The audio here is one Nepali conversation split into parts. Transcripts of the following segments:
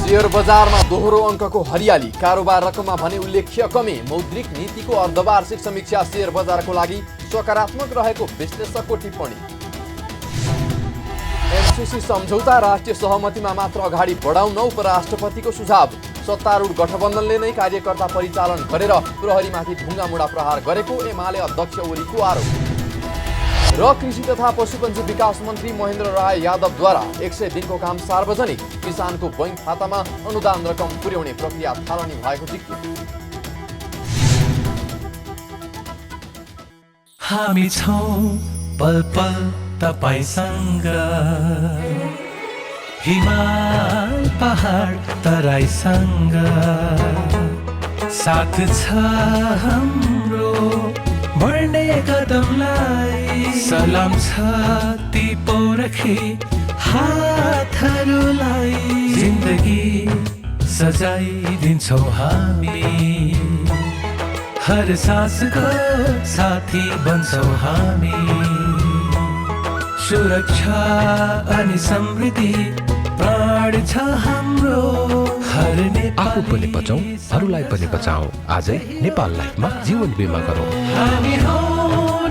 शेयर बजारमा दोहोरो अङ्कको हरियाली, कारोबार रकममा भने उल्लेख्य कमी। मौद्रिक नीतिको अर्धवार्षिक समीक्षा शेयर बजारको लागि सकारात्मक रहेको विश्लेषकको टिप्पणी। एमसीसी सम्झौता राष्ट्रिय सहमतिमा मात्र अगाडि बढाउन उपराष्ट्रपतिको सुझाव। सत्तारूढ गठबन्धनले नै कार्यकर्ता परिचालन गरेर प्रहरीमाथि ढुङ्गामुढा प्रहार गरेको एमाले अध्यक्ष ओलीको आरोप। र कृषि तथा पशुपन्छी विकास मन्त्री महेन्द्र राय यादवद्वारा 100 दिनको काम सार्वजनिक। किसानको बैंक खातामा अनुदान रकम पुर्याउने प्रक्रिया थालनी भएको जिकिर। हामी छौं पल पल तपाईसँग, हिमाल पहाड तराईसँग, साथ छ हाम्रो बढ्ने कदमलाई। सलाम छ ती पोरखी हातहरूलाई, जिन्दगी सजाइदिन्छौँ हामी, हर सासको साथी बन्छौँ हामी। सुरक्षा अनि समृद्धि प्राण छ हाम्रो, हर आफू पनि बचौं, अरूलाई पनि बचाऊ। आजै नेपाल लाइफमा जीवन बिमा गरौँ। हामी हौ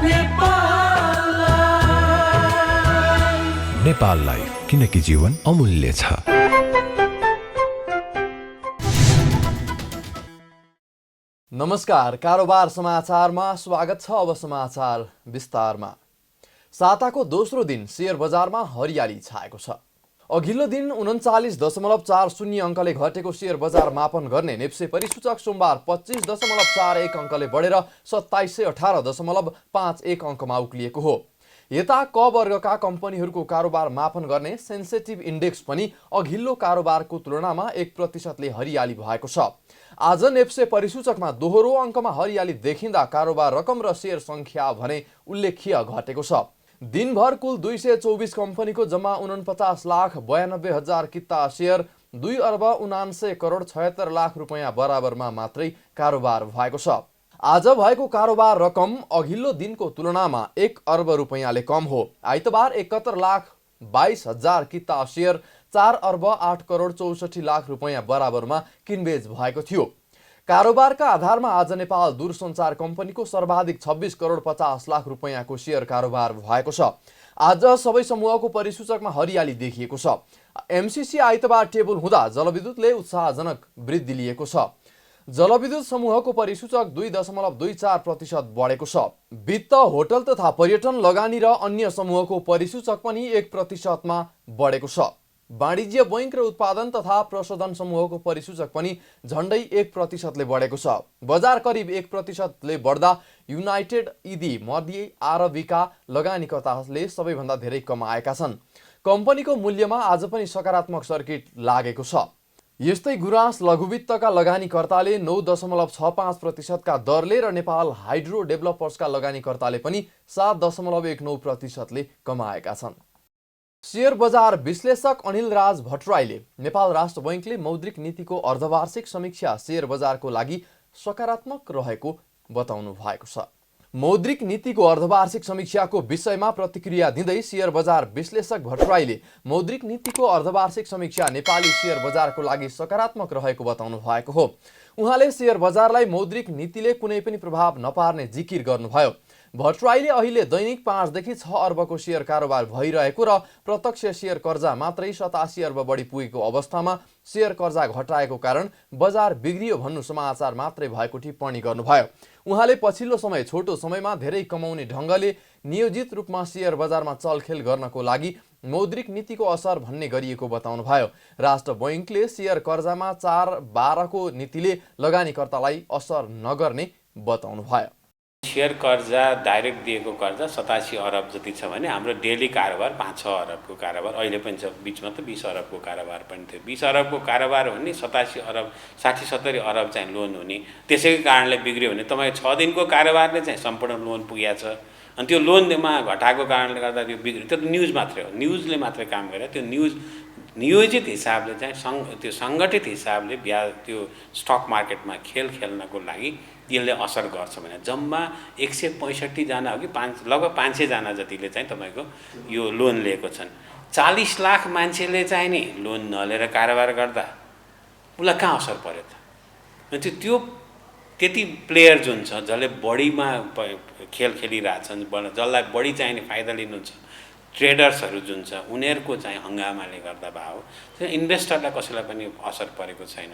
नेपाल लाइफ। नेपाल लाइफ, किनकि जीवन अमूल्य छ। नमस्कार, कारोबार समाचारमा स्वागत छ। अब समाचार विस्तारमा। साताको दोस्रो दिन शेयर बजारमा हरियाली छाएको छ। अघिल्लो दिन 39.40 अङ्कले घटेको शेयर बजार मापन गर्ने नेप्से परिसूचक सोमबार 25.41 अङ्कले बढेर 2718.51 अङ्कमा उक्लिएको हो। यता क वर्गका कम्पनीहरूको कारोबार मापन गर्ने सेन्सेटिभ इन्डेक्स पनि अघिल्लो कारोबारको तुलनामा 1%ले हरियाली भएको छ। आज नेप्से परिसूचकमा दोहोरो अङ्कमा हरियाली देखिँदा कारोबार रकम र शेयर सङ्ख्या भने उल्लेख्य घटेको छ। दिनभर कुल 224 कम्पनीको जम्मा 49,92,000 किता शेयर 2,79,76,00,000 रुपैयाँ बराबरमा मात्रै कारोबार भएको छ। आज भएको कारोबार रकम अघिल्लो दिनको तुलनामा 1 अर्ब रुपैयाँले कम हो। आइतबार 71,22,000 किता शेयर 4,08,64,00,000 रुपैयाँ बराबरमा किनबेच भएको थियो। कारोबारका आधारमा आज नेपाल दूरसञ्चार कम्पनीको सर्वाधिक 26,50,00,000 रुपैयाँको शेयर कारोबार भएको छ। आज सबै समूहको परिसूचकमा हरियाली देखिएको छ। एमसीसी आइतबार टेबल हुँदा जलविद्युतले उत्साहजनक वृद्धि लिएको छ। जलविद्युत समूहको परिसूचक 2.24% बढेको छ। वित्त, होटल तथा पर्यटन लगानी र अन्य समूहको परिसूचक पनि 1%मा बढेको छ। वाणिज्य बैंक र उत्पादन तथा प्रशोधन समूहको परिसूचक पनि झण्डै 1%ले बढेको छ। बजार करिब 1%ले बढ्दा युनाइटेड इदी मध्य आरबीका लगानीकर्ताहरूले सबैभन्दा धेरै कमाएका छन्। कम्पनीको मूल्यमा आज पनि सकारात्मक सर्किट लागेको छ। यस्तै गुराँस लघुवित्तका लगानीकर्ताले 9.65% का दरले र नेपाल हाइड्रो डेभलपर्सका लगानीकर्ताले पनि 7.19%ले कमाएका छन्। शेयर बजार विश्लेषक अनिल राज भट्टराईले नेपाल राष्ट्र बैंकले मौद्रिक नीतिको अर्धवार्षिक समीक्षा शेयर बजारको लागि सकारात्मक रहेको बताउनु भएको छ। मौद्रिक नीतिको अर्धवार्षिक समीक्षाको विषयमा प्रतिक्रिया दिँदै शेयर बजार विश्लेषक भट्टराईले मौद्रिक नीतिको अर्धवार्षिक समीक्षा नेपाली शेयर बजारको लागि सकारात्मक रहेको बताउनु भएको हो। उहाँले शेयर बजारलाई मौद्रिक नीतिले कुनै पनि प्रभाव नपार्ने जिकिर गर्नुभयो। भट्टराईले अहिले दैनिक 5 देखि 6 अर्बको शेयर कारोबार भइरहेको र प्रत्यक्ष शेयर कर्जा मात्रै 87 अर्ब बढी पुगेको अवस्थामा शेयर कर्जा घटाएको कारण बजार बिग्रियो भन्नु समाचार मात्रै भएको टिप्पणी गर्नुभयो। उहाँले पछिल्लो समय छोटो समयमा धेरै कमाउने ढङ्गले नियोजित रूपमा शेयर बजारमा चलखेल गर्नको लागि मौद्रिक नीतिको असर भन्ने गरिएको बताउनुभयो। राष्ट्र बैंकले शेयर कर्जामा 4-12 को नीतिले लगानीकर्तालाई असर नगर्ने बताउनुभयो। शेयर कर्जा डाइरेक्ट दिएको कर्जा 87 अरब जति छ भने हाम्रो डेली कारोबार 5-6 अरबको कारोबार अहिले पनि छ। बिचमा त 20 अरबको कारोबार पनि थियो। 20 अरबको कारोबार हो भने 87 अरब 60-70 अरब चाहिँ लोन हुने। त्यसैको कारणले बिग्रियो भने तपाईँ 6 दिनको कारोबारले चाहिँ सम्पूर्ण लोन पुगेको छ। अनि त्यो लोनमा घटाएको कारणले गर्दा त्यो बिग्रियो। त्यो न्युज मात्रै हो, न्युजले मात्रै काम गरेर त्यो न्युज नियोजित हिसाबले चाहिँ त्यो सङ्गठित हिसाबले त्यो स्टक मार्केटमा खेल्नको लागि यसले असर गर्छ भने जम्मा 165 जना हो कि लगभग 500 जना जतिले चाहिँ तपाईको यो लोन लिएको छन्। 40 लाख मान्छेले चाहिँ नि लोन नलिएर कारोबार गर्दा उसलाई कहाँ असर पर्यो त? अनि त्यो त्यति प्लेयर जुन छ जसले बढीमा खेल खेलिरहेछन्, जसलाई बढी चाहिने फाइदा लिनु छ, ट्रेडर्सहरू जुन छ उनीहरूको चाहिँ हङ्गामाले गर्दा भयो, इन्भेस्टरलाई कसैलाई पनि असर परेको छैन।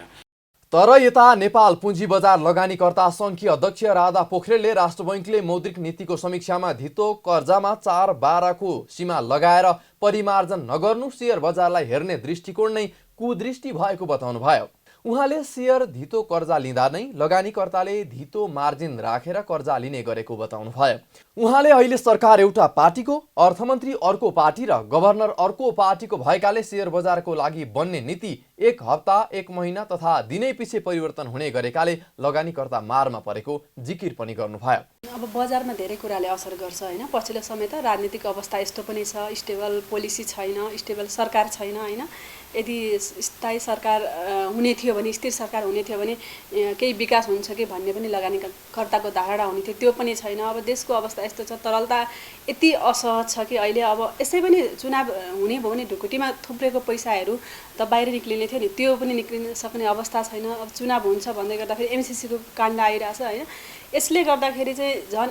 तर यता नेपाल पुँजी बजार लगानीकर्ता सङ्घकी अध्यक्ष राधा पोखरेलले राष्ट्र बैङ्कले मौद्रिक नीतिको समीक्षामा धितो कर्जामा 4/12 को सीमा लगाएर परिमार्जन नगर्नु सेयर बजारलाई हेर्ने दृष्टिकोण नै कुदृष्टि भएको बताउनुभयो। उहाँले सेयर धितो कर्जा लिँदा नै लगानीकर्ताले धितो मार्जिन राखेर कर्जा लिने गरेको बताउनुभयो। उहाँले अहिले सरकार एउटा पार्टीको, अर्थमन्त्री अर्को पार्टी र गभर्नर अर्को पार्टीको भएकाले सेयर बजारको लागि बन्ने नीति 1 हप्ता 1 महिना तथा दिनै पछि परिवर्तन हुने गरेकाले लगानीकर्ता मारमा परेको जिकिर पनि गर्नुभयो। अब बजारमा धेरै कुराले असर गर्छ हैन। पछिल्लो समय त राजनीतिक अवस्था यस्तो पनि छ, स्टेबल पोलिसी छैन, स्टेबल सरकार छैन हैन। यदि स्थायी सरकार हुने थियो भने, स्थिर सरकार हुने थियो भने केही विकास हुन्छ कि भन्ने पनि लगानीकर्ताको धारणा हुने थियो, त्यो पनि छैन। अब देशको अवस्था यस्तो छ, तरलता यति असहज छ कि अहिले अब यसै पनि चुनाव हुने भयो भने ढुकुटीमा थुप्रेको पैसाहरू त बाहिर निक्लिने थियो नि, त्यो पनि निक्लिन सक्ने अवस्था छैन। अब चुनाव हुन्छ भन्दै गर्दाखेरि एमसीसीको काण्ड आइरहेछ हैन। यसले गर्दाखेरि चाहिँ झन्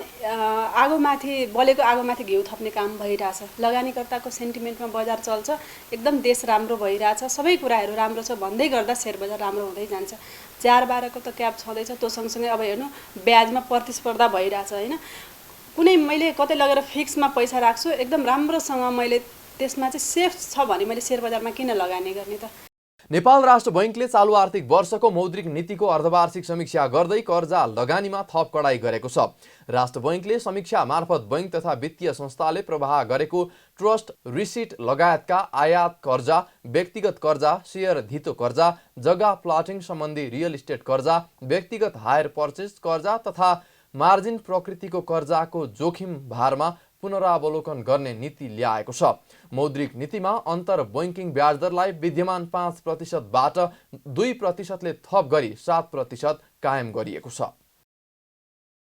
आगोमाथि बलेको आगोमाथि घिउ थप्ने काम भइरहेछ। लगानीकर्ताको सेन्टिमेन्टमा बजार चल्छ, एकदम देश राम्रो भइरहेछ, सबै कुराहरू राम्रो छ भन्दै गर्दा सेयर बजार राम्रो हुँदै जान्छ। 4/12 को त क्याप छँदैछ, त्यो सँगसँगै अब हेर्नु ब्याजमा प्रतिस्पर्धा भइरहेछ हैन। कुनै मैले कतै लगेर फिक्समा पैसा राख्छु, एकदम राम्रोसँग मैले त्यसमा चाहिँ सेफ छ भने मैले सेयर बजारमा किन लगानी गर्ने त? नेपाल राष्ट्र बैङ्कले चालु आर्थिक वर्षको मौद्रिक नीतिको अर्धवार्षिक समीक्षा गर्दै कर्जा लगानीमा थप कडाई गरेको छ। राष्ट्र बैङ्कले समीक्षा मार्फत बैङ्क तथा वित्तीय संस्थाले प्रवाह गरेको ट्रस्ट रिसिट लगायतका आयात कर्जा, व्यक्तिगत कर्जा, सेयर धितो कर्जा, जग्गा प्लाटिङ सम्बन्धी रियल इस्टेट कर्जा, व्यक्तिगत हायर पर्चेज कर्जा तथा मार्जिन प्रकृतिको कर्जाको जोखिम भारमा पुनरावलोकन गर्ने नीति ल्याएको छ। मौद्रिक नीतिमा अन्तर बैङ्किङ ब्याज दरलाई विद्यमान 5%बाट 2%ले थप गरी 7% कायम गरिएको छ।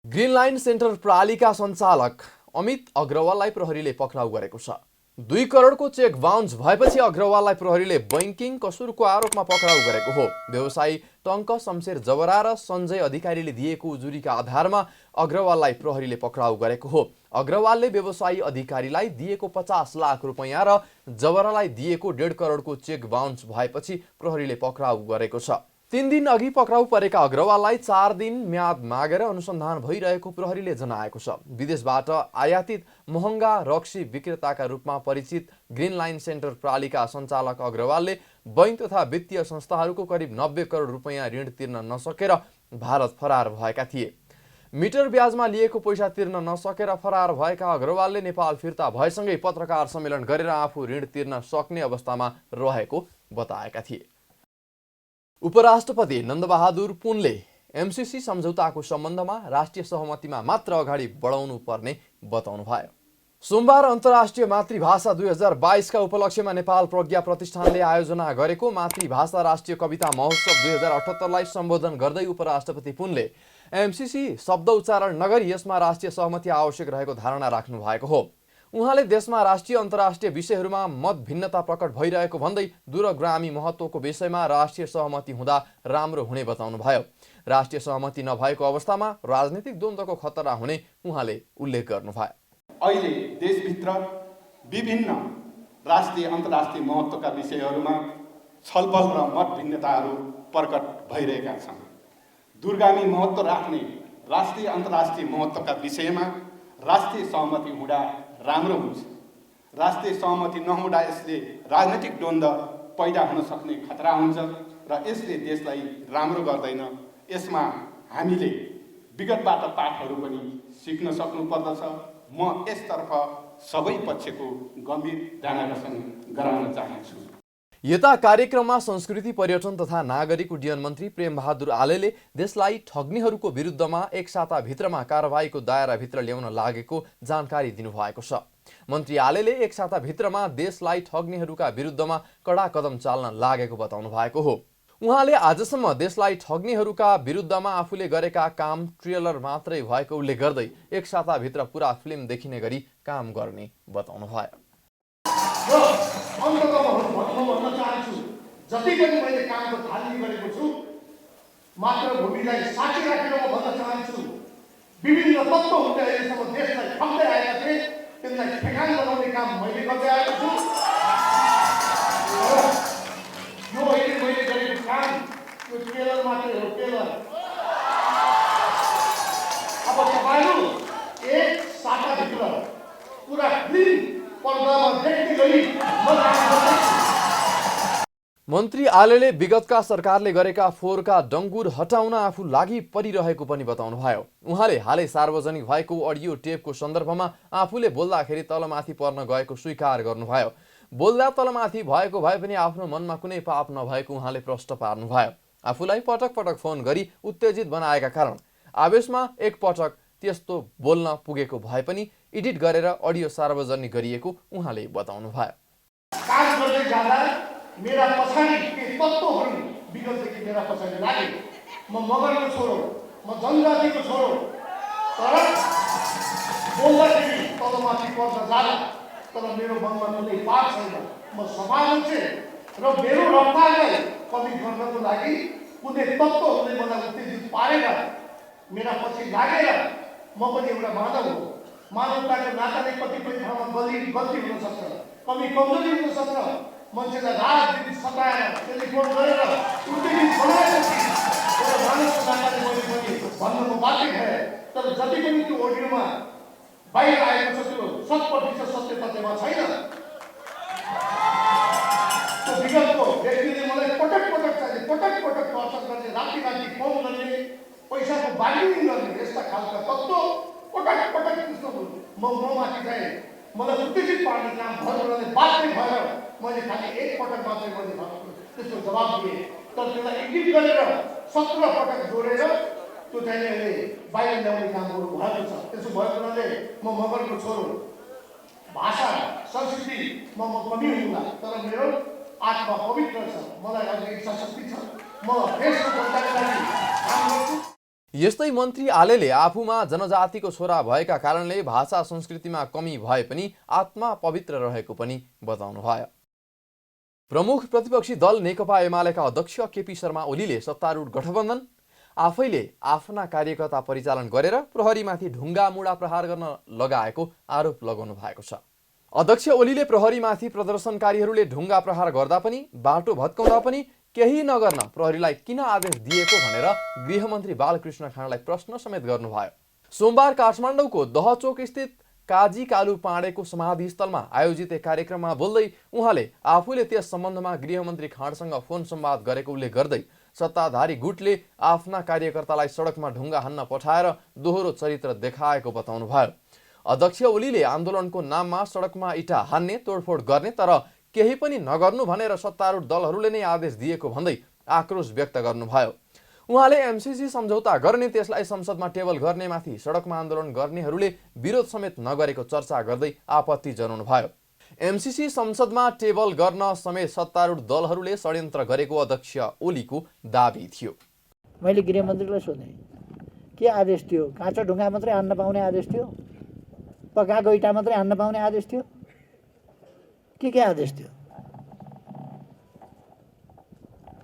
ग्रिन लाइन सेन्टर प्रणालीका सञ्चालक अमित अग्रवाललाई प्रहरीले पक्राउ गरेको छ। 2 करोडको चेक बााउन्स भएपछि अग्रवाललाई प्रहरीले बैंकिङ कसुरको आरोपमा पक्राउ गरेको हो। व्यवसायी टङ्क शमशेर जबरा र सञ्जय अधिकारीले दिएको उजुरीका आधारमा अग्रवाललाई प्रहरीले पक्राउ गरेको हो। अग्रवालले व्यवसायी अधिकारीलाई दिएको 50 लाख रुपैयाँ र जबरालाई दिएको 1.5 करोडको चेक बााउन्स भएपछि प्रहरीले पक्राउ गरेको छ। 3 दिन अघि पक्राउ परेका अग्रवाललाई 4 दिन म्याद मागेर अनुसन्धान भइरहेको प्रहरीले जनाएको छ। विदेशबाट आयातित महँगा रक्सी विक्रेताका रूपमा परिचित ग्रिन लाइन सेन्टर प्रणालीका सञ्चालक अग्रवालले बैंक तथा वित्तीय संस्थाहरूको करिब 90 करोड रुपैयाँ ऋण तिर्न नसकेर भारत फरार भएका थिए। मिटर ब्याजमा लिएको पैसा तिर्न नसकेर फरार भएका अग्रवालले नेपाल फिर्ता भएसँगै पत्रकार सम्मेलन गरेर आफू ऋण तिर्न सक्ने अवस्थामा रहेको बताएका थिए। उपराष्ट्रपति नन्दबहादुर पुनले एमसीसी सम्झौताको सम्बन्धमा राष्ट्रिय सहमतिमा मात्र अगाडि बढाउनु पर्ने बताउनु भयो। सोमबार अन्तर्राष्ट्रिय मातृभाषा 2022 का उपलक्ष्यमा नेपाल प्रज्ञा प्रतिष्ठानले आयोजना गरेको मातृभाषा राष्ट्रिय कविता महोत्सव 2078 लाई सम्बोधन गर्दै उपराष्ट्रपति पुनले एमसीसी शब्द उच्चारण नगरी यसमा राष्ट्रिय सहमति आवश्यक रहेको धारणा राख्नु भएको हो। उहाँले देशमा राष्ट्रिय अन्तर्राष्ट्रिय विषयहरूमा मत भिन्नता प्रकट भइरहेको भन्दै दूरगामी महत्त्वको विषयमा राष्ट्रिय सहमति हुँदा राम्रो हुने बताउनुभयो। राष्ट्रिय सहमति नभएको अवस्थामा राजनीतिक द्वन्द्वको खतरा हुने उहाँले उल्लेख गर्नुभयो। अहिले देशभित्र विभिन्न राष्ट्रिय अन्तर्राष्ट्रिय महत्त्वका विषयहरूमा छलफल र मत भिन्नताहरू प्रकट भइरहेका छन्। दूरगामी महत्त्व राख्ने राष्ट्रिय अन्तर्राष्ट्रिय महत्त्वका विषयमा राष्ट्रिय सहमति हुँदा राम्रो हुन्छ। राष्ट्रिय सहमति नहुँदा यसले राजनीतिक द्वन्द्व पैदा हुन सक्ने खतरा हुन्छ र यसले देशलाई राम्रो गर्दैन। यसमा हामीले विगतबाट पाठहरू पनि सिक्न सक्नुपर्दछ। म यसतर्फ सबै पक्षको गम्भीर ध्यानाकर्षण गराउन चाहन्छु। यता कार्यक्रममा संस्कृति पर्यटन तथा नागरिक उड्डयन मन्त्री प्रेमबहादुर आलेले देशलाई ठग्नेहरूको विरुद्धमा एक साताभित्रमा कारबाहीको दायराभित्र ल्याउन लागेको जानकारी दिनुभएको छ। मन्त्री आलेले एक साताभित्रमा देशलाई ठग्नेहरूका विरुद्धमा कडा कदम चाल्न लागेको बताउनु भएको हो। उहाँले आजसम्म देशलाई ठग्नेहरूका विरुद्धमा आफूले गरेका काम ट्रेलर मात्रै भएको उल्लेख गर्दै एक साताभित्र पुरा फिल्म देखिने गरी काम गर्ने बताउनु भयो। जति पनि मैले कामको थालनी गरेको छु मातृभूमिलाई साक्षी राखेर म भन्न चाहन्छु विभिन्न तत्त्वहरूले अहिलेसम्म देशलाई ठग्दै आएका थिए त्यसलाई ठेगान बनाउने काम मैले गर्दै आएको छु यो अहिले मैले गरेको काम यो टेलर मात्रै हो टेलर अब तपाईँहरू एक साताभित्र पुरा क्लिन पर्दामा देख्ने गरी म काम गर्दैछु। मन्त्री आलेले विगतका सरकारले गरेका फोहोरका डङ्गुर हटाउन आफू लागि परिरहेको पनि बताउनुभयो। उहाँले हालै सार्वजनिक भएको अडियो टेपको सन्दर्भमा आफूले बोल्दाखेरि तलमाथि पर्न गएको स्वीकार गर्नुभयो। बोल्दा तलमाथि भएको भए पनि आफ्नो मनमा कुनै पाप नभएको उहाँले प्रश्न पार्नुभयो। आफूलाई पटक पटक फोन गरी उत्तेजित बनाएका कारण आवेशमा एकपटक त्यस्तो बोल्न पुगेको भए पनि एडिट गरेर अडियो सार्वजनिक गरिएको उहाँले बताउनुभयो। काम गर्दै जाँदा मेरा पछाडि केही तत्त्वहरू विगतदेखि मेरा पछाडि लागे। म मगरको छोरो, म जनजातिको छोरो, तर बोल्दाखेरि तलमाथि पर्न जाला तर मेरो मनमा कुनै पाप छैन। म सफा मान्छे र मेरो रफ्तारलाई कमी गर्नको लागि कुनै तत्त्वहरूले मलाई उत्तेजित पारेर मेरा पछि लागेर म पनि एउटा मानव हो। मानवताको नाताले कतिपय ठाउँमा गल्ती हुन सक्छ, कमी कमजोरी हुन सक्छ। मान्छेलाई रात दिन सताएर टेलिफोन गरेर उत्तेजित बनाएपछि एउटा मानवको नाताले मैले पनि भन्न म बाध्य भएँ। तर जति पनि त्यो अडियोमा बाहिर आएको छ त्यो 100% सत्य तथ्यमा छैन। त्यो विगतको व्यक्तिले मलाई पटक पटक टर्चर गर्ने, राति फोन गर्ने, पैसाको बार्गेनिङ गर्ने यस्ता खालका तत्त्व पटक त्यस्तो ममाथि चाहिँ मलाई उत्तेजित पार्ने काम गर्नले बाध्य भएर मैले खालि एकपटक मात्रै मैले त्यसको जवाब दिएँ। तर त्यसलाई एडिट गरेर 17 पटक जोडेर त्यो चाहिँ अहिले बाहिर ल्याउने काम गर्नुभएको छ। त्यसो भएको हुनाले म मगरको छोरो, भाषा संस्कृति म कमी हुँला तर मेरो आत्मा पवित्र छ, मलाई अझै इच्छा शक्ति छ। म देशको जनताको लागि काम गर्छु। यस्तै मन्त्री आलेले आफूमा जनजातिको छोरा भएका कारणले भाषा संस्कृतिमा कमी भए पनि आत्मा पवित्र रहेको पनि बताउनुभयो। प्रमुख प्रतिपक्षी दल नेकपा एमालेका अध्यक्ष केपी शर्मा ओलीले सत्तारूढ गठबन्धन आफैले आफ्ना कार्यकर्ता परिचालन गरेर प्रहरीमाथि ढुङ्गा मुढा प्रहार गर्न लगाएको आरोप लगाउनु भएको छ। अध्यक्ष ओलीले प्रहरीमाथि प्रदर्शनकारीहरूले ढुङ्गा प्रहार गर्दा पनि बाटो भत्काउँदा पनि केही नगर्न प्रहरीलाई किन आदेश दिएको भनेर गृहमन्त्री बालकृष्ण खाँडलाई प्रश्न समेत गर्नुभयो। सोमबार काठमाडौँको दहचोक स्थित काजी कालु पाँडेको समाधिस्थलमा आयोजित एक कार्यक्रममा बोल्दै उहाँले आफूले त्यस सम्बन्धमा गृहमन्त्री खाँडसँग फोन संवाद गरेको उल्लेख गर्दै सत्ताधारी गुटले आफ्ना कार्यकर्तालाई सडकमा ढुङ्गा हान्न पठाएर दोहोरो चरित्र देखाएको बताउनुभयो। अध्यक्ष ओलीले आन्दोलनको नाममा सडकमा इँटा हान्ने, तोडफोड गर्ने तर केही पनि नगर्नु भनेर सत्तारूढ दलहरूले नै आदेश दिएको भन्दै आक्रोश व्यक्त गर्नुभयो। उहाँले एमसीसी सम्झौता गर्ने, त्यसलाई संसदमा टेबल गर्नेमाथि सडकमा आन्दोलन गर्नेहरूले विरोध समेत नगरेको चर्चा गर्दै आपत्ति जनाउनु भयो। एमसीसी संसदमा टेबल गर्न समेत सत्तारूढ दलहरूले षड्यन्त्र गरेको अध्यक्ष ओलीको दाबी थियो। मैले गृहमन्त्रीलाई सोधेँ के आदेश थियो? काँचो ढुङ्गा मात्रै हान्न पाउने आदेश थियो? पकाएको इँटा मात्रै हान्न पाउने आदेश थियो? के आदेश थियो?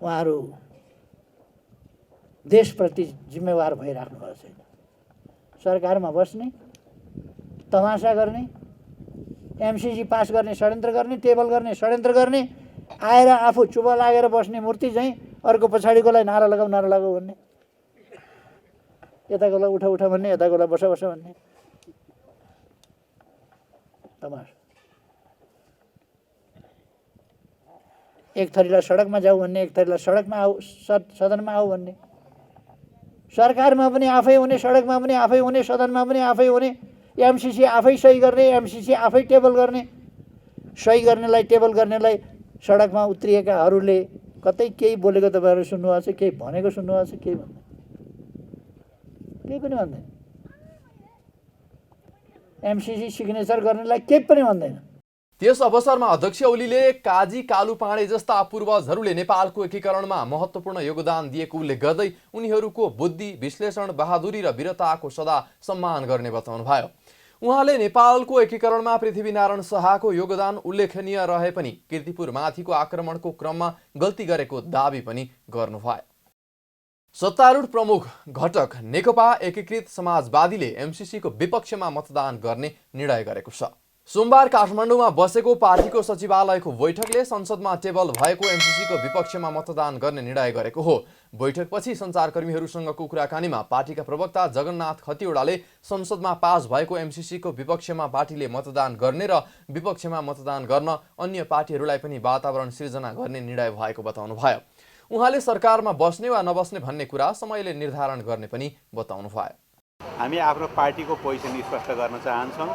उहाँहरू देशप्रति जिम्मेवार भइराख्नु भएको छैन। सरकारमा बस्ने, तमासा गर्ने, एमसीसी पास गर्ने षड्यन्त्र गर्ने, टेबल गर्ने षड्यन्त्र गर्ने, आएर आफू चुप लागेर बस्ने मूर्ति चाहिँ अर्को पछाडिकोलाई नारा लगाऊ भन्ने, यताकोलाई उठ भन्ने, यताकोलाई बस भन्ने तमासा। एक थरीलाई सडकमा जाऊ भन्ने, एक थरीलाई सडकमा आऊ, सदनमा आऊ भन्ने। सरकारमा पनि आफै हुने, सडकमा पनि आफै हुने, सदनमा पनि आफै हुने, एमसीसी आफै सही गर्ने, एमसीसी आफै टेबल गर्ने। सही गर्नेलाई, टेबल गर्नेलाई सडकमा उत्रिएकाहरूले कतै केही बोलेको तपाईँहरू सुन्नुभएको छ, केही भनेको सुन्नुभएको छ? केही भन्दैन, केही पनि भन्दैन। एमसीसी सिग्नेचर गर्नेलाई केही पनि भन्दैन। त्यस अवसरमा अध्यक्ष ओलीले काजी कालु पाँडे जस्ता पूर्वजहरूले नेपालको एकीकरणमा महत्त्वपूर्ण योगदान दिएको उल्लेख गर्दै उनीहरूको बुद्धि, विश्लेषण, बहादुरी र वीरताको सदा सम्मान गर्ने बताउनुभयो। उहाँले नेपालको एकीकरणमा पृथ्वीनारायण शाहको योगदान उल्लेखनीय रहे पनि कीर्तिपुरमाथिको आक्रमणको क्रममा गल्ती गरेको दाबी पनि गर्नुभयो। सत्तारूढ प्रमुख घटक नेकपा एकीकृत समाजवादीले एमसीसीको विपक्षमा मतदान गर्ने निर्णय गरेको छ। सोमबार काठमाडौँमा बसेको पार्टीको सचिवालयको बैठकले संसदमा टेबल भएको एमसीसीको विपक्षमा मतदान गर्ने निर्णय गरेको हो। बैठकपछि सञ्चारकर्मीहरूसँगको कुराकानीमा पार्टीका प्रवक्ता जगन्नाथ खतिवडाले संसदमा पास भएको एमसीसीको विपक्षमा पार्टीले मतदान गर्ने र विपक्षमा मतदान गर्न अन्य पार्टीहरूलाई पनि वातावरण सिर्जना गर्ने निर्णय भएको बताउनुभयो। उहाँले सरकारमा बस्ने वा नबस्ने भन्ने कुरा समयले निर्धारण गर्ने पनि बताउनुभयो। हामी आफ्नो पार्टीको पोजिसन स्पष्ट गर्न चाहन्छौँ।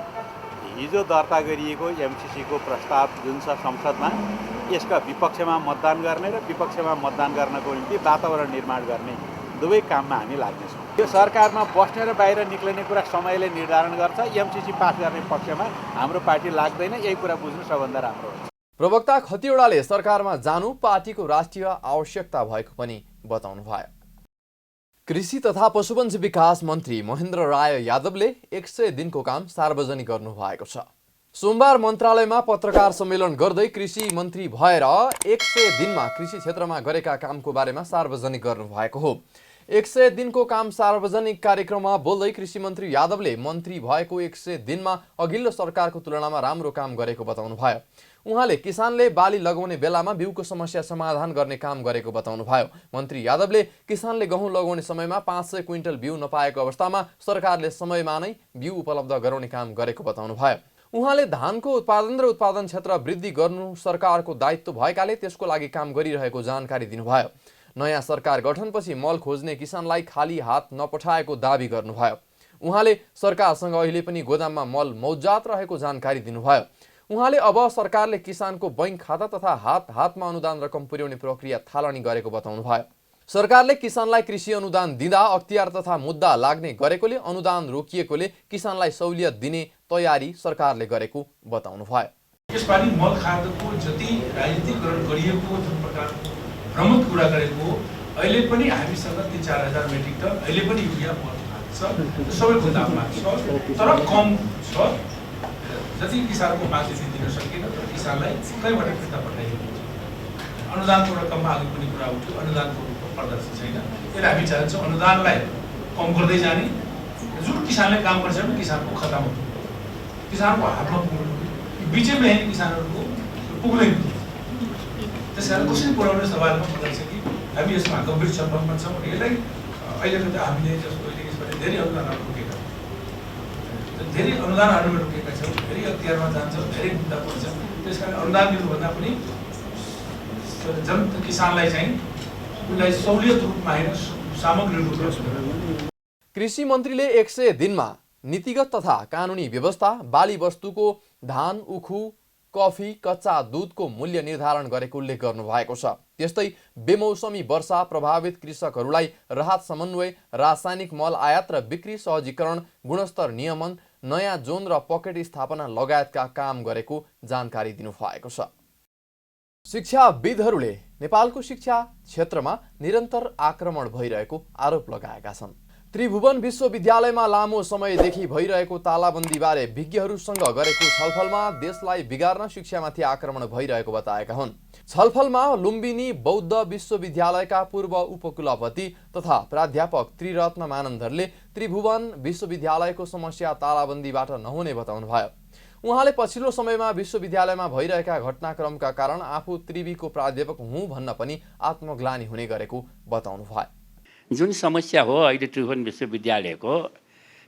हिजो दर्ता गरिएको एमसीसीको प्रस्ताव जुन छ संसदमा, यसका विपक्षमा मतदान गर्ने र विपक्षमा मतदान गर्नको निम्ति वातावरण निर्माण गर्ने दुवै काममा हामी लाग्नेछौँ। यो सरकारमा बस्ने र बाहिर निक्लिने कुरा समयले निर्धारण गर्छ। एमसीसी पास गर्ने पक्षमा हाम्रो पार्टी लाग्दैन, यही कुरा बुझ्नु सबभन्दा राम्रो हो। प्रवक्ता खतिवडाले सरकारमा जानु पार्टीको राष्ट्रिय आवश्यकता भएको पनि बताउनुभयो। कृषि तथा पशुपन्छी विकास मन्त्री महेन्द्र राय यादवले 100 दिनको काम सार्वजनिक गर्नुभएको छ। सोमबार मन्त्रालयमा पत्रकार सम्मेलन गर्दै कृषि मन्त्री भएर 100 दिनमा कृषि क्षेत्रमा गरेका कामको बारेमा सार्वजनिक गर्नुभएको हो। 100 दिनको काम सार्वजनिक कार्यक्रममा बोल्दै कृषि मन्त्री यादवले मन्त्री भएको 100 दिनमा अघिल्लो सरकारको तुलनामा राम्रो काम गरेको बताउनुभयो। उहाँले किसानले बाली लगाउने बेलामा बिउको समस्या समाधान गर्ने काम गरेको बताउनुभयो। मन्त्री यादवले किसानले गहुँ लगाउने समयमा 500 क्विन्टल बिउ नपाएको अवस्थामा सरकारले समयमा नै बिउ उपलब्ध गराउने काम गरेको बताउनुभयो। उहाँले धानको उत्पादन र उत्पादन क्षेत्र वृद्धि गर्नु सरकारको दायित्व भएकाले त्यसको लागि काम गरिरहेको जानकारी दिनुभयो। नयाँ सरकार गठनपछि मल खोज्ने किसानलाई खाली हात नपठाएको दाबी गर्नुभयो। उहाँले सरकारसँग अहिले पनि गोदाममा मल मौजात रहेको जानकारी दिनुभयो। उहाँले अब सरकारले किसानको बैंक खाता तथा हात हातमा अनुदान रकम पुर्याउने प्रक्रिया थालनी गरेको बताउनुभयो। सरकारले किसानलाई कृषि अनुदान दिँदा अख्तियार तथा मुद्दा लाग्ने गरेकोले अनुदान रोकिएकोले किसानलाई सहुलियत दिने तयारी सरकारले गरेको बताउनुभयो। यसपालि मल खाद्यको जति राजनीतिकरण गरिएको जुन प्रकार भ्रमित कुरा गरेको, अहिले पनि हामीसँग 3-4 हजार मेट्रिक टन अहिले पनि युरिया मल छ, सबै गोदाममा छ, तर कम छ। जति किसानको माग त्यति दिन सकिएन, तर किसानलाई कहीँबाट फिर्ता पठाइएको छ। अनुदानको रकममा अघि पनि कुरा उठ्यो, अनुदानको रूपमा प्रदर्शन छैन। यसले हामी चाहन्छौँ अनुदानलाई कम गर्दै जाने, जुन किसानले काम गर्छ भने किसानको खातामा किसानको हातमा पुग्नु, बिचैमा हेर्ने किसानहरूको पुग्दैन। त्यस कारण कसरी पुर्याउने सवालमा पर्छ कि हामी यसमा गम्भीर छलफलमा छौँ। यसलाई अहिलेको त हामीले जस्तो यसबाट धेरै अनुदानहरू रोकेका छौँ, धेरै अनुदानहरूमा रोकेका छौँ, धेरै अख्तियारमा जान्छौँ, धेरै मुद्दा पर्छ। त्यस कारण अनुदान दिनुभन्दा पनि जन किसानलाई चाहिँ उसलाई सहुलियत रूपमा होइन सामग्री रूपमा। कृषि मन्त्रीले 100 दिनमा नीतिगत तथा कानुनी व्यवस्था, बाली वस्तुको धान, उखु, कफी, कच्चा दूधको मूल्य निर्धारण गरेको उल्लेख गर्नुभएको छ। त्यस्तै बेमौसमी वर्षा प्रभावित कृषकहरूलाई राहत समन्वय, रासायनिक मल आयात र बिक्री सहजीकरण, गुणस्तर नियमन, नयाँ जोन र पकेट स्थापना लगायतका काम गरेको जानकारी दिनुभएको छ। शिक्षाविदहरूले नेपालको शिक्षा क्षेत्रमा निरन्तर आक्रमण भइरहेको आरोप लगाएका छन्। त्रिभुवन विश्वविद्यालयमा लामो समयदेखि भइरहेको तालाबन्दीबारे विज्ञहरूसँग गरेको छलफलमा देशलाई बिगार्न शिक्षामाथि आक्रमण भइरहेको बताएका हुन्। छलफलमा लुम्बिनी बौद्ध विश्वविद्यालयका पूर्व उपकुलपति तथा प्राध्यापक त्रिरत्न मानन्दरले त्रिभुवन विश्वविद्यालयको समस्या तालाबन्दीबाट नहुने बताउनुभयो। उहाँले पछिल्लो समयमा विश्वविद्यालयमा भइरहेका घटनाक्रमका कारण आफू त्रिवीको प्राध्यापक हुँ भन्न पनि आत्मग्लानि हुने गरेको बताउनुभयो। जुन समस्या हो अहिले त्रिभुवन विश्वविद्यालयको,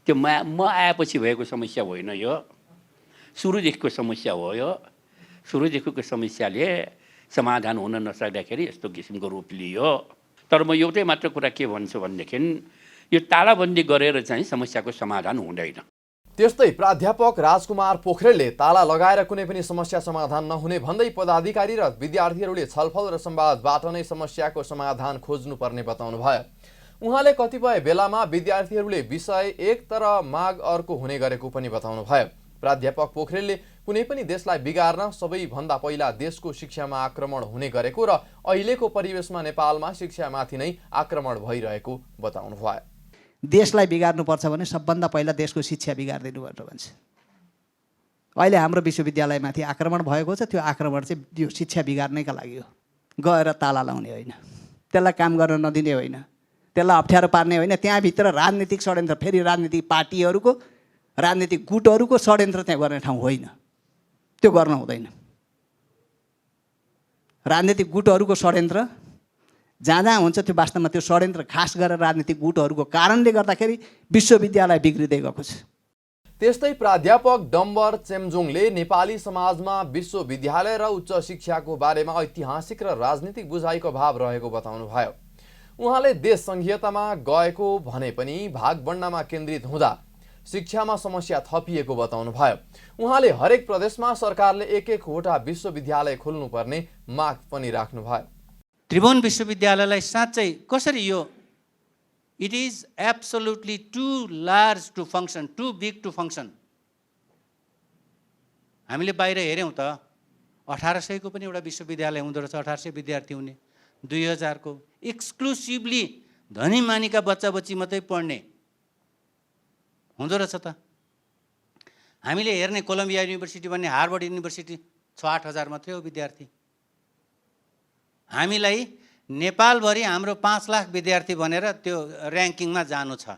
त्यो म आएपछि भएको समस्या होइन। यो सुरुदेखिको समस्या हो। यो सुरुदेखिको समस्याले समाधान हुन नसक्दाखेरि यस्तो किसिमको रूप लियो। तर म एउटै मात्र कुरा के भन्छु भनेदेखि यो तालाबन्दी गरेर चाहिँ समस्याको समाधान हुँदैन। त्यस्तै प्राध्यापक राजकुमार पोखरेलले ताला लगाएर कुनै पनि समस्या समाधान नहुने भन्दै पदाधिकारी र विद्यार्थीहरूले छलफल र संवादबाट नै समस्याको समाधान खोज्नुपर्ने बताउनुभयो। उहाँले कतिपय बेलामा विद्यार्थीहरूले विषय एक तर माग अर्को हुने गरेको पनि बताउनुभयो। प्राध्यापक पोखरेलले कुनै पनि देशलाई बिगार्न सबैभन्दा पहिला देशको शिक्षामा आक्रमण हुने गरेको र अहिलेको परिवेशमा नेपालमा शिक्षामाथि नै आक्रमण भइरहेको बताउनुभयो। देशलाई बिगार्नुपर्छ भने सबभन्दा पहिला देशको शिक्षा बिगारिदिनुपर्छ भन्छ। अहिले हाम्रो विश्वविद्यालयमाथि आक्रमण भएको छ, त्यो आक्रमण चाहिँ यो शिक्षा बिगार्नैका लागि हो। गएर ताला लाउने होइन, त्यसलाई काम गर्न नदिने होइन, त्यसलाई अप्ठ्यारो पार्ने होइन। त्यहाँभित्र राजनीतिक षड्यन्त्र, फेरि राजनीतिक पार्टीहरूको राजनीतिक गुटहरूको षड्यन्त्र त्यहाँ गर्ने ठाउँ होइन, त्यो गर्न हुँदैन। राजनीतिक गुटहरूको षड्यन्त्र जहाँ जहाँ हुन्छ त्यो वास्तवमा त्यो षड्यन्त्र खास गरेर राजनीतिक गुटहरूको कारणले गर्दाखेरि विश्वविद्यालय बिग्रिँदै गएको छ। त्यस्तै प्राध्यापक डम्बर चेम्जोङले नेपाली समाजमा विश्वविद्यालय र उच्च शिक्षाको बारेमा ऐतिहासिक र राजनीतिक बुझाइको अभाव रहेको बताउनुभयो। उहाँले देश सङ्घीयतामा गएको भने पनि भागबण्डामा केन्द्रित हुँदा शिक्षामा समस्या थपिएको बताउनुभयो। उहाँले हरेक प्रदेशमा सरकारले एक-एकवटा विश्वविद्यालय खोल्नुपर्ने माग पनि राख्नुभयो। त्रिभुवन विश्वविद्यालयलाई साँच्चै कसरी यो it is absolutely too large to function, too big to function. हामीले बाहिर हेऱ्यौँ त 1800 को पनि एउटा विश्वविद्यालय हुँदो रहेछ, 1800 विद्यार्थी हुने, 2000 को एक्सक्लुसिभली धनी मानीका बच्चा बच्ची मात्रै पढ्ने हुँदो रहेछ त। हामीले हेर्ने कोलम्बिया युनिभर्सिटी भन्ने, हार्वर्ड युनिभर्सिटी 6-8 हजार मात्रै हो विद्यार्थी। हामीलाई नेपालभरि हाम्रो 5 लाख विद्यार्थी भनेर त्यो ऱ्याङ्किङमा जानु छ।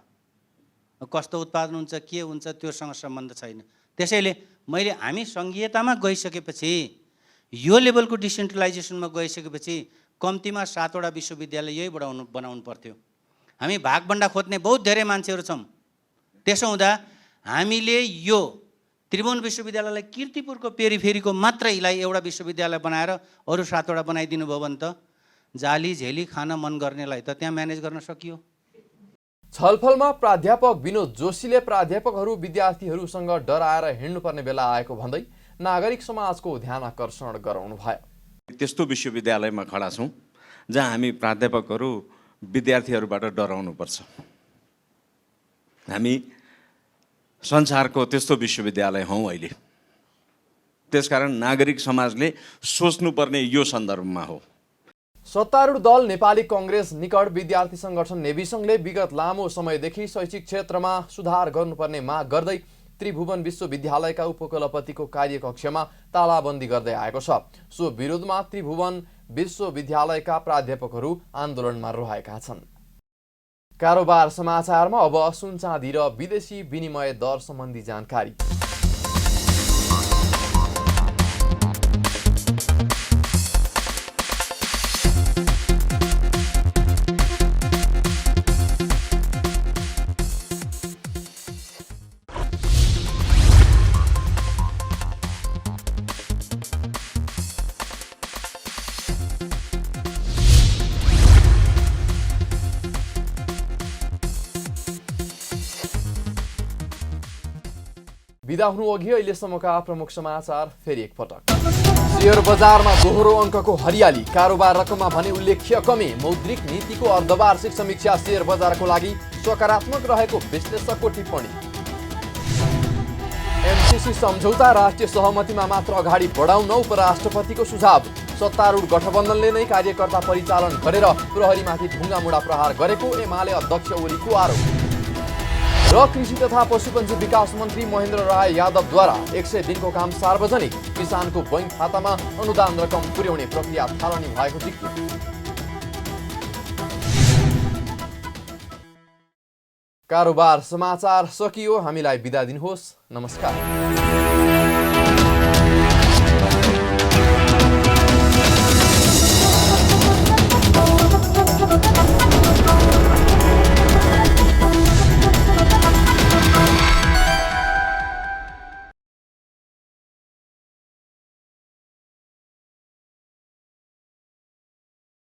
कस्तो उत्पादन हुन्छ, के हुन्छ, त्योसँग सम्बन्ध छैन। त्यसैले हामी सङ्घीयतामा गइसकेपछि, यो लेभलको डिसेन्ट्रलाइजेसनमा गइसकेपछि कम्तीमा 7 वटा विश्वविद्यालय यही बनाउनु पर्थ्यो। हामी भागबण्डा खोज्ने बहुत धेरै मान्छेहरू छौँ। त्यसो हुँदा हामीले यो त्रिभुवन विश्वविद्यालयलाई कीर्तिपुरको पेरिफेरीको मात्रैलाई एउटा विश्वविद्यालय बनाएर अरू 7 वटा बनाइदिनु भयो भने त जाली झेली खान मन गर्नेलाई त त्यहाँ म्यानेज गर्न सकियो। छलफलमा प्राध्यापक विनोद जोशीले प्राध्यापकहरू विद्यार्थीहरूसँग डराएर हिँड्नुपर्ने बेला आएको भन्दै नागरिक समाजको ध्यान आकर्षण गराउनुभयो। त्यस्तो विश्वविद्यालयमा खडा छौँ जहाँ हामी प्राध्यापकहरू विद्यार्थीहरूबाट डराउनुपर्छ। हामी संसारको त्यस्तो विश्वविद्यालय हौँ अहिले। त्यसकारण नागरिक समाजले सोच्नुपर्ने यो सन्दर्भमा हो। सत्तारूढ दल नेपाली कङ्ग्रेस निकट विद्यार्थी सङ्गठन नेविसङ्घले विगत लामो समयदेखि शैक्षिक क्षेत्रमा सुधार गर्नुपर्ने माग गर्दै त्रिभुवन विश्वविद्यालयका उपकुलपतिको कार्यकक्षमा तालाबन्दी गर्दै आएको छ। सो विरोधमा त्रिभुवन विश्वविद्यालयका प्राध्यापकहरू आन्दोलनमा रहेका छन्। कारोबार समाचारमा अब सुन चाँदी र विदेशी विनिमय दर सम्बन्धी जानकारी। बिदा हुनु अघि अहिलेसम्मका प्रमुख समाचार फेरि एकपटक। शेयर बजारमा दोहोरो अङ्कको हरियाली, कारोबार रकममा भने उल्लेख्य कमी। मौद्रिक नीतिको अर्धवार्षिक समीक्षा शेयर बजारको लागि सकारात्मक रहेको विश्लेषकको टिप्पणी। एमसीसी सम्झौता राष्ट्रिय सहमतिमा मात्र अगाडि बढाउन उपराष्ट्रपतिको सुझाव। सत्तारूढ गठबन्धनले नै कार्यकर्ता परिचालन गरेर प्रहरीमाथि ढुङ्गामुढा प्रहार गरेको एमाले अध्यक्ष ओलीको आरोप। र कृषि तथा पशुपन्छी विकास मन्त्री महेन्द्र राय यादवद्वारा 100 दिनको काम सार्वजनिक, किसानको बैंक खातामा अनुदान रकम पुर्याउने प्रक्रिया थालनी भएको जिकिर। कारोबार समाचार सकियो। हामीलाई बिदा दिनुहोस्। नमस्कार।